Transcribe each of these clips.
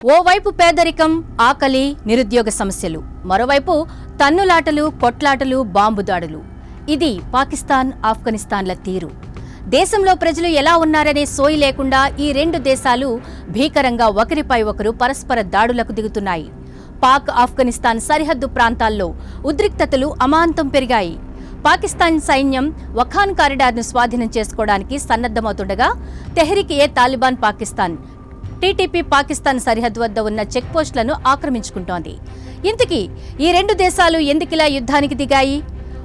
ఓవైపు పేదరికం, ఆకలి, నిరుద్యోగ సమస్యలు, మరోవైపు తన్నులాటలు, కొట్లాటలు, బాంబు దాడులు. ఇది పాకిస్తాన్, ఆఫ్ఘనిస్తాన్ల తీరు. దేశంలో ప్రజలు ఎలా ఉన్నారనే సోయి లేకుండా ఈ రెండు దేశాలు భీకరంగా ఒకరిపై ఒకరు పరస్పర దాడులకు దిగుతున్నాయి. పాక్ ఆఫ్ఘనిస్తాన్ సరిహద్దు ప్రాంతాల్లో ఉద్రిక్తతలు అమాంతం పెరిగాయి. పాకిస్తాన్ సైన్యం వఖాన్ కారిడార్ను స్వాధీనం చేసుకోవడానికి సన్నద్ధమవుతుండగా తెహ్రీక్-ఏ-తాలిబాన్ పాకిస్తాన్ టీటీపీ పాకిస్తాన్ సరిహద్దు వద్ద ఉన్న చెక్పోస్టులను ఆక్రమించుకుంటోంది. ఇంతకీ ఈ రెండు దేశాలు ఎందుకిలా యుద్ధానికి దిగాయి?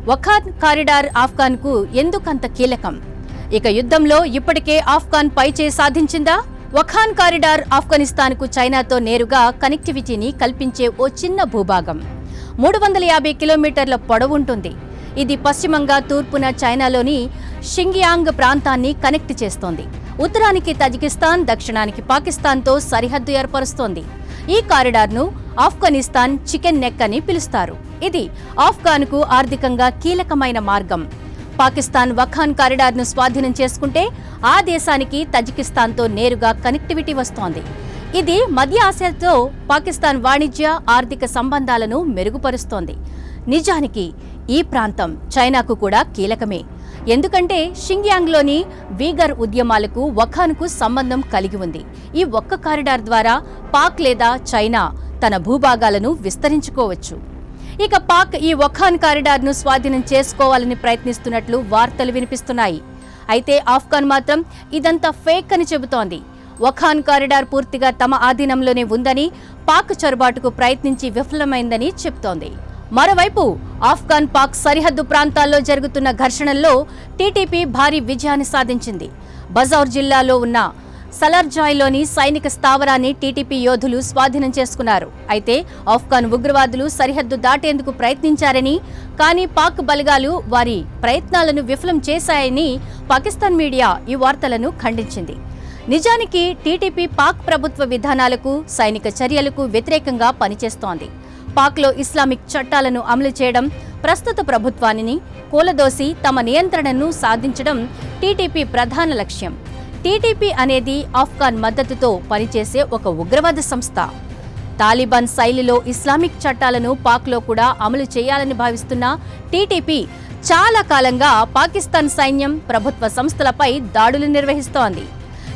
వఖాన్ కారిడార్ ఆఫ్ఘాన్కు ఎందుకంత కీలకం? ఇక యుద్ధంలో ఇప్పటికే ఆఫ్ఘాన్ పైచేయి సాధించిందా? వఖాన్ కారిడార్ ఆఫ్ఘనిస్తాన్కు చైనాతో నేరుగా కనెక్టివిటీని కల్పించే ఓ చిన్న భూభాగం. 350 కిలోమీటర్ల పొడవుంటుంది. ఇది పశ్చిమంగా తూర్పున చైనాలోని షింజియాంగ్ ప్రాంతాన్ని కనెక్ట్ చేస్తోంది. ఉత్తరానికి తజికిస్తాన్, దక్షిణానికి పాకిస్తాన్తో సరిహద్దు ఏర్పరుస్తోంది. ఈ కారిడార్ను ఆఫ్ఘనిస్తాన్ చికెన్ నెక్ అని పిలుస్తారు. ఇది ఆఫ్ఘాన్కు ఆర్థికంగా కీలకమైన మార్గం. పాకిస్తాన్ వఖాన్ కారిడార్ను స్వాధీనం చేసుకుంటే ఆ దేశానికి తజికిస్తాన్తో నేరుగా కనెక్టివిటీ వస్తోంది. ఇది మధ్య ఆసియాతో పాకిస్తాన్ వాణిజ్య, ఆర్థిక సంబంధాలను మెరుగుపరుస్తోంది. నిజానికి ఈ ప్రాంతం చైనాకు కూడా కీలకమే. ఎందుకంటే షింజియాంగ్లోని వీగర్ ఉద్యమాలకు వఖాన్కు సంబంధం కలిగి ఉంది. ఈ ఒక్క కారిడార్ ద్వారా పాక్ లేదా చైనా తన భూభాగాలను విస్తరించుకోవచ్చు. ఇక పాక్ ఈ వఖాన్ కారిడార్ను స్వాధీనం చేసుకోవాలని ప్రయత్నిస్తున్నట్లు వార్తలు వినిపిస్తున్నాయి. అయితే ఆఫ్ఘాన్ మాత్రం ఇదంతా ఫేక్ అని చెబుతోంది. వఖాన్ కారిడార్ పూర్తిగా తమ ఆధీనంలోనే ఉందని, పాక్ చొరబాటుకు ప్రయత్నించి విఫలమైందని చెబుతోంది. మరోవైపు ఆఫ్ఘాన్ పాక్ సరిహద్దు ప్రాంతాల్లో జరుగుతున్న ఘర్షణల్లో టీటీపీ భారీ విజయాన్ని సాధించింది. బజౌర్ జిల్లాలో ఉన్న సలార్జాయ్లోని సైనిక స్థావరాన్ని టీటీపీ యోధులు స్వాధీనం చేసుకున్నారు. అయితే ఆఫ్ఘాన్ ఉగ్రవాదులు సరిహద్దు దాటేందుకు ప్రయత్నించారని, కానీ పాక్ బలగాలు వారి ప్రయత్నాలను విఫలం చేశాయని పాకిస్తాన్ మీడియా ఈ వార్తలను ఖండించింది. నిజానికి టీటీపీ పాక్ ప్రభుత్వ విధానాలకు, సైనిక చర్యలకు వ్యతిరేకంగా పనిచేస్తోంది. పాక్లో ఇస్లామిక్ చట్టాలను అమలు చేయడం, ప్రస్తుత ప్రభుత్వాన్ని కూలదోసి తమ నియంత్రణను సాధించడం టీటీపీ ప్రధాన లక్ష్యం. టీటీపీ అనేది ఆఫ్ఘాన్ మద్దతుతో పనిచేసే ఒక ఉగ్రవాద సంస్థ. తాలిబాన్ శైలిలో ఇస్లామిక్ చట్టాలను పాక్లో కూడా అమలు చేయాలని భావిస్తున్న టీటీపీ చాలా కాలంగా పాకిస్తాన్ సైన్యం, ప్రభుత్వ సంస్థలపై దాడులు నిర్వహిస్తోంది.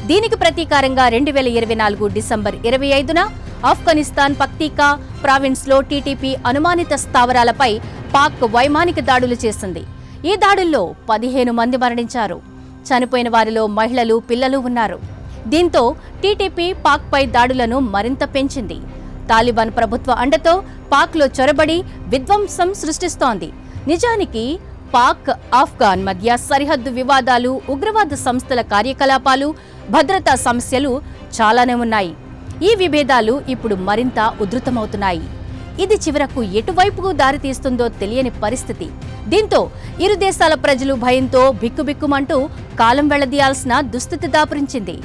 దీనికి ప్రతీకారంగా 2024 డిసెంబర్ 25న ఆఫ్ఘనిస్తాన్ పక్తీకా ప్రావిన్స్లో టీటీపీ అనుమానిత స్థావరాలపై పాక్ వైమానిక దాడులు చేసింది. ఈ దాడుల్లో 15 మంది మరణించారు. చనిపోయిన వారిలో మహిళలు, పిల్లలు ఉన్నారు. దీంతో టీటీపీ పాక్పై దాడులను మరింత పెంచింది. తాలిబాన్ ప్రభుత్వ అండతో పాక్లో చొరబడి విధ్వంసం సృష్టిస్తోంది. నిజానికి పాక్, ఆఫ్ఘాన్ మధ్య సరిహద్దు వివాదాలు, ఉగ్రవాద సంస్థల కార్యకలాపాలు, భద్రతా సమస్యలు చాలానే ఉన్నాయి. ఈ విభేదాలు ఇప్పుడు మరింత ఉధృతమవుతున్నాయి. ఇది చివరకు ఎటువైపుకు దారితీస్తుందో తెలియని పరిస్థితి. దీంతో ఇరు దేశాల ప్రజలు భయంతో బిక్కుబిక్కుమంటూ కాలం వెళ్లదీయాల్సిన దుస్థితి దాపురించింది.